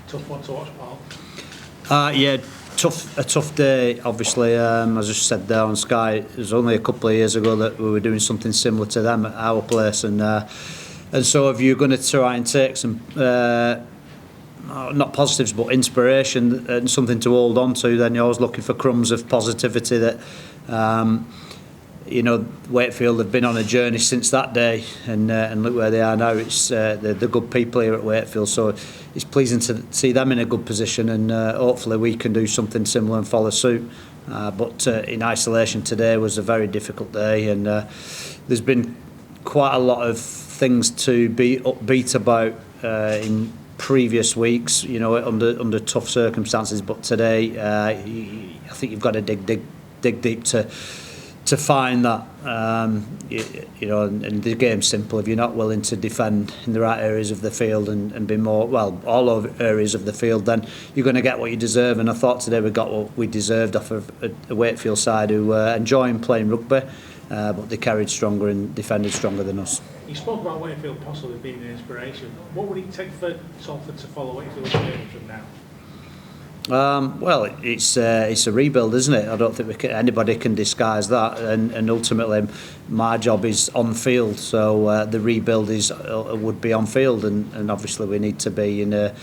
Tough one to watch, Paul. Yeah, a tough day. Obviously, as I said there on Sky, it was only a couple of years ago that we were doing something similar to them at our place, and so if you're going to try and take some not positives but inspiration and something to hold on to, then you're always looking for crumbs of positivity that. Wakefield have been on a journey since that day, and look where they are now. It's the good people here at Wakefield, so it's pleasing to see them in a good position, and hopefully we can do something similar and follow suit. But in isolation, today was a very difficult day, and there's been quite a lot of things to be upbeat about in previous weeks, under tough circumstances. But today, I think you've got to dig deep to find that, and the game's simple. If you're not willing to defend in the right areas of the field and be more, all over areas of the field, then you're going to get what you deserve. And I thought today we got what we deserved off of a Wakefield side who were enjoying playing rugby, but they carried stronger and defended stronger than us. You spoke about Wakefield possibly being an inspiration. What would it take for Salford to follow Wakefield's journey from now? It's a rebuild, isn't it? I don't think anybody can disguise that, and ultimately my job is on field, so the rebuild would be on field, and obviously we need to be in a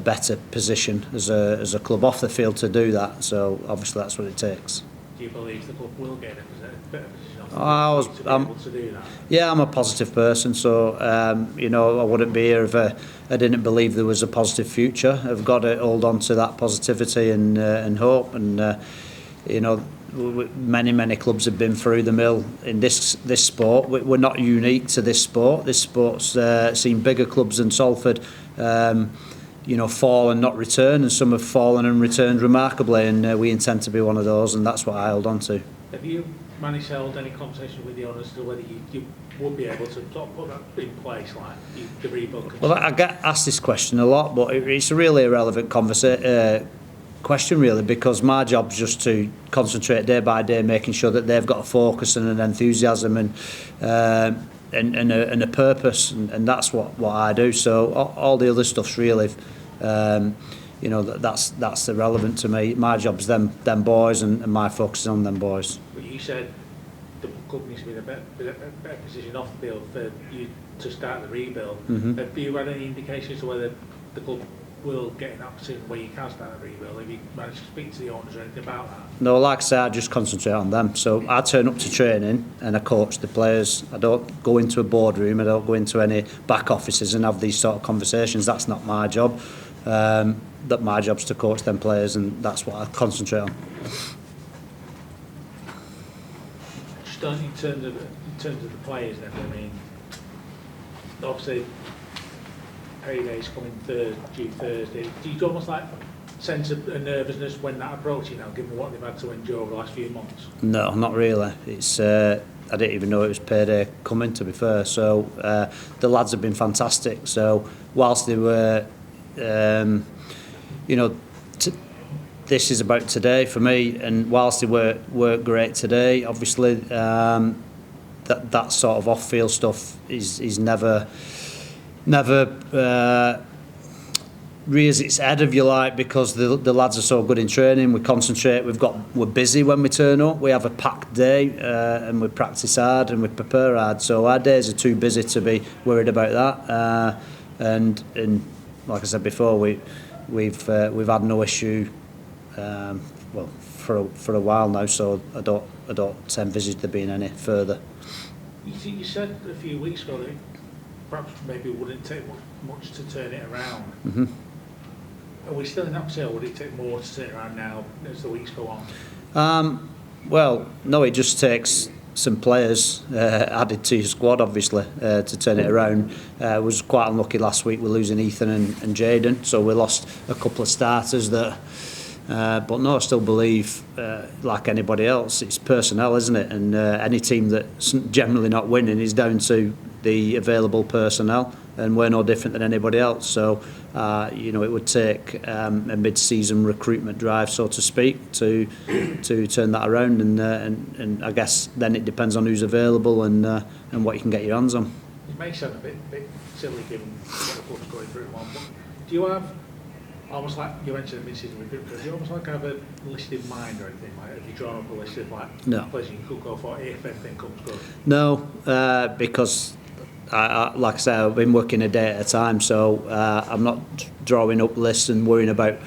better position as a club off the field to do that, so obviously that's what it takes. Do you believe the club will get in a better position to be able to do that? Yeah, I'm a positive person, so I wouldn't be here if I didn't believe there was a positive future. I've got to hold on to that positivity and hope, and many clubs have been through the mill in this sport. We're not unique to this sport. This sport's seen bigger clubs than Salford fall and not return, and some have fallen and returned remarkably, and we intend to be one of those, and that's what I hold on to. Have you managed to hold any conversation with the owners as to whether you would be able to sort of put that in place, like the rebuild? Well, I get asked this question a lot, but it's a really irrelevant question, really, because my job's just to concentrate day by day, making sure that they've got a focus and an enthusiasm and a purpose, and that's what I do. So all the other stuff's really, that's irrelevant to me. My job's them boys, and my focus is on them boys. But you said the club needs to be in a better position off the field for you to start the rebuild. Mm-hmm. Have you had any indications as to whether the club will get in that position where you can start a rebuild? Have you managed to speak to the owners or anything about that? No, like I say, I just concentrate on them. So I turn up to training and I coach the players. I don't go into a boardroom, I don't go into any back offices and have these sort of conversations. That's not my job. That my job's to coach them players, and that's what I concentrate on. Just in terms of the players, then, I mean, obviously Payday's coming due Thursday. Do you almost like sense a nervousness when that approaches now, given what they've had to endure over the last few months? No, not really. It's I didn't even know it was Payday coming, to be fair. So the lads have been fantastic. So whilst they were, this is about today for me, and whilst they were great today, obviously that sort of off-field stuff is never rears its head, if you like, because the lads are so good in training. We concentrate. We're busy when we turn up. We have a packed day, and we practice hard and we prepare hard. So our days are too busy to be worried about that. And like I said before, we've had no issue. For a while now. So I don't envisage there being any further. You said a few weeks ago that perhaps maybe it wouldn't take much to turn it around. Mm-hmm. Are we still in that position, or would it take more to turn it around now as the weeks go on? No, it just takes some players added to your squad, obviously, to turn it around. Was quite unlucky last week with losing Ethan and Jaden, so we lost a couple of starters that. But no, I still believe, like anybody else, it's personnel, isn't it? And any team that's generally not winning is down to the available personnel, and we're no different than anybody else. So, it would take a mid-season recruitment drive, so to speak, to turn that around. And I guess then it depends on who's available and what you can get your hands on. It may sound a bit silly given what the club's going through at one, but do you have almost like you mentioned the mid-season recruitment, do you almost like have a list in mind or anything? Like, have you drawn up a list of like No. places you could go for if anything comes good? No, because like I say, I've been working a day at a time, so I'm not drawing up lists and worrying about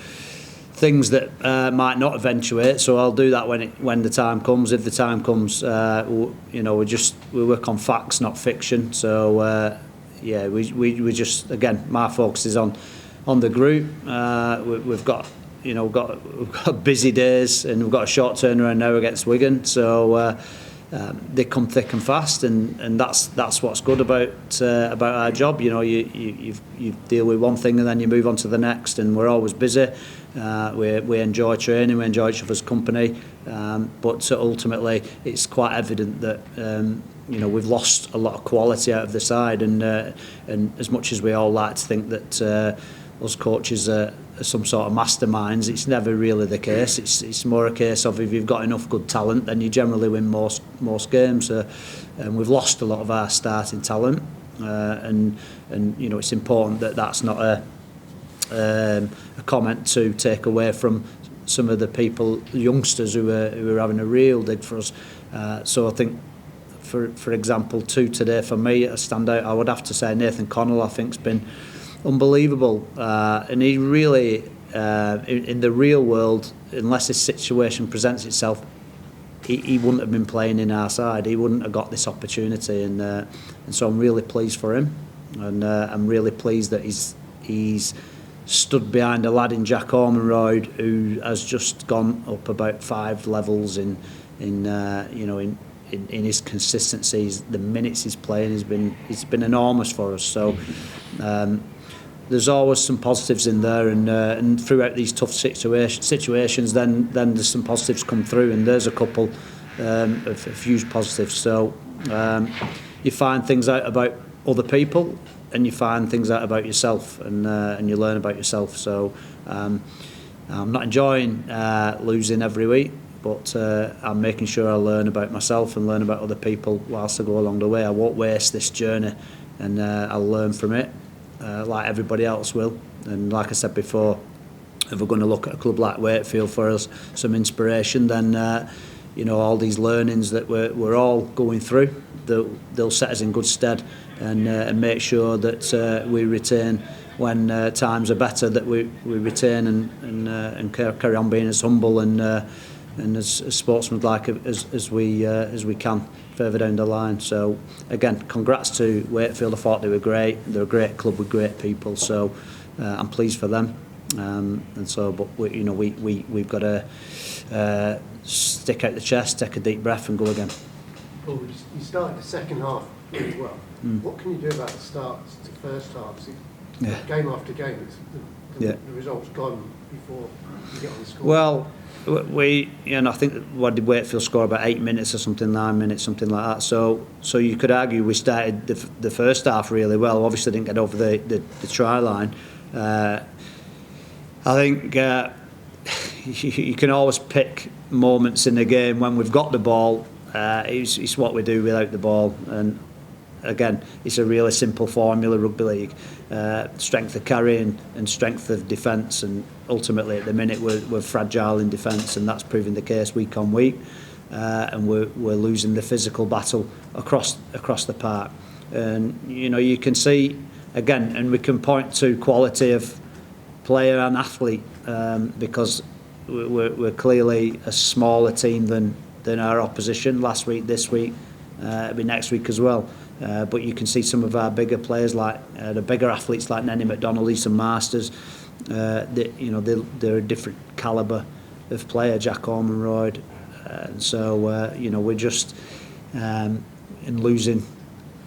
things that might not eventuate. So I'll do that when the time comes. If the time comes, you know, we work on facts, not fiction. So yeah, we just, again, my focus is on the group. We've got, you know, we've got busy days, and we've got a short turnaround now against Wigan. So they come thick and fast, and that's what's good about our job. You know, you deal with one thing and then you move on to the next, and we're always busy. We enjoy training, we enjoy each other's company, but ultimately it's quite evident that you know, we've lost a lot of quality out of the side, and as much as we all like to think that us coaches are some sort of masterminds, it's never really the case. It's more a case of, if you've got enough good talent, then you generally win most games. And we've lost a lot of our starting talent, and you know, it's important that that's not a comment to take away from some of the people, youngsters who are having a real dig for us. So I think, for example, today for me, a standout, I would have to say Nathan Connell. I think's been unbelievable, and he really, in the real world, unless this situation presents itself, he wouldn't have been playing in our side. He wouldn't have got this opportunity, and so I'm really pleased for him, and I'm really pleased that he's stood behind a lad in Jack Ormonroyd who has just gone up about 5 levels in you know, in his consistency. The minutes he's playing has been enormous for us. So there's always some positives in there, and throughout these tough situations, then there's some positives come through, and there's a couple of huge positives. So you find things out about other people, and you find things out about yourself, and you learn about yourself. So I'm not enjoying losing every week, but I'm making sure I learn about myself and learn about other people whilst I go along the way. I won't waste this journey, and I'll learn from it, like everybody else will. And like I said before, if we're going to look at a club like Wakefield for us some inspiration, then you know, all these learnings that we're all going through, they'll set us in good stead, and make sure that we retain when times are better, that we retain and carry on being as humble and as sportsmanlike as we can further down the line. So again, congrats to Wakefield. I thought they were great. They're a great club with great people. So I'm pleased for them. And so, but we've got to stick out the chest, take a deep breath, and go again. Well, you started the second half really well. What can you do about the start to first half? Game after game, the result's gone before you get on the score. Well, I think what did Wakefield score, about 8 minutes or something, 9 minutes, something like that. So you could argue we started the first half really well. Obviously didn't get over the try line. I think you can always pick moments in the game when we've got the ball. It's what we do without the ball, and again, it's a really simple formula, rugby league. Strength of carry and strength of defence, and ultimately at the minute we're fragile in defence, and that's proving the case week on week, and we're losing the physical battle across the park. And you know, you can see again, and we can point to quality of player and athlete, because we're clearly a smaller team than our opposition last week, this week, it'll be next week as well. But you can see some of our bigger players, like the bigger athletes like Nenny McDonald, Ethan Masters. They're a different calibre of player, Jack Ormonroyd. So we're just in losing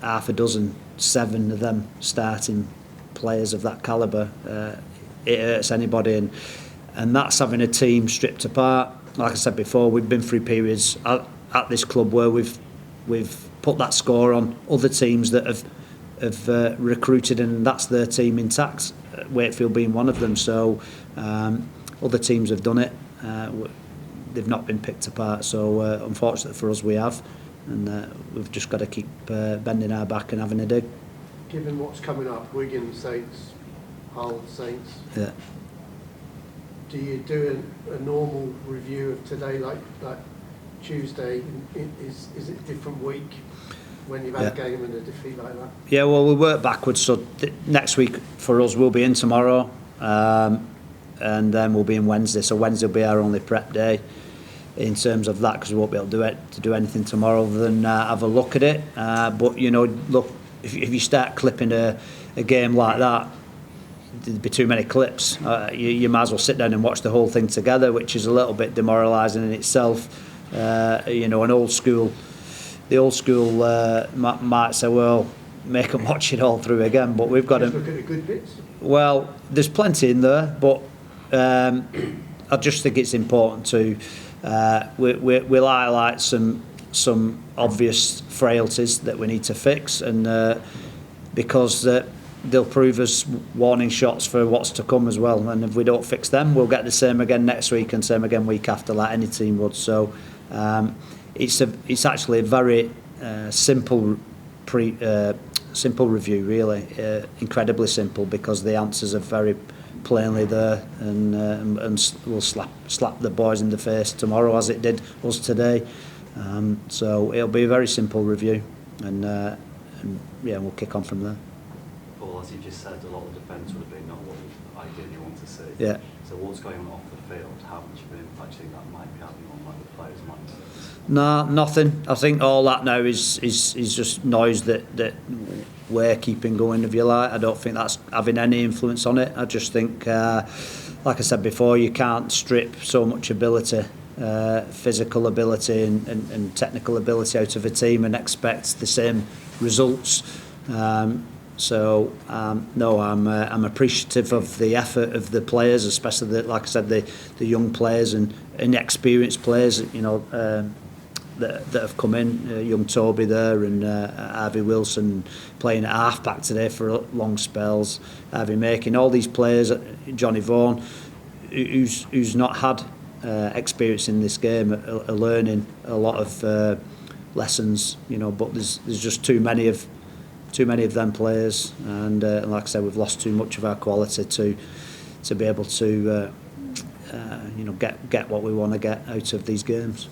half a dozen, 7 of them starting players of that calibre. It hurts anybody, and that's having a team stripped apart. Like I said before, we've been through periods at this club where we've put that score on other teams that have recruited, and that's their team intact, Wakefield being one of them. So other teams have done it. They've not been picked apart. So unfortunately for us, we have, and we've just got to keep bending our back and having a dig. Given what's coming up, Wigan, Saints, Hull, Saints. Yeah. do you do a normal review of today, like Tuesday? Is it a different week when you've had a game and a defeat like that? Yeah, well, we work backwards. So next week for us, we'll be in tomorrow, and then we'll be in Wednesday. So Wednesday will be our only prep day in terms of that, because we won't be able to do anything tomorrow other than have a look at it. But you know, look, if you start clipping a game like that, there'd be too many clips. You might as well sit down and watch the whole thing together, which is a little bit demoralising in itself. You know, the old school might say, well, make them watch it all through again. But we've got to look at the good bits. Well, there's plenty in there, but I just think it's important to we'll highlight some obvious frailties that we need to fix, and because they'll prove us warning shots for what's to come as well. And if we don't fix them, we'll get the same again next week and same again week after, like any team would. So it's actually a very simple review, really, incredibly simple, because the answers are very plainly there, and we'll slap the boys in the face tomorrow as it did us today. So it'll be a very simple review, and yeah, we'll kick on from there. Paul, as you just said, a lot of defence would have been not what you ideally want to see. Yeah. So what's going on off the field? How much of an impact do you think that might be having on like the players' mindsets? No, nothing. I think all that now is just noise that we're keeping going, if you like. I don't think that's having any influence on it. I just think, like I said before, you can't strip so much ability, physical ability and technical ability out of a team and expect the same results. So no, I'm appreciative of the effort of the players, especially like I said, the young players and inexperienced players, you know, that have come in. Young Toby there, and Harvey Wilson playing at half-back today for long spells. Harvey Making, all these players, Johnny Vaughan, who's not had experience in this game, are learning a lot of lessons, you know. But there's just too many of them players, and like I said, we've lost too much of our quality to be able to you know, get what we want to get out of these games.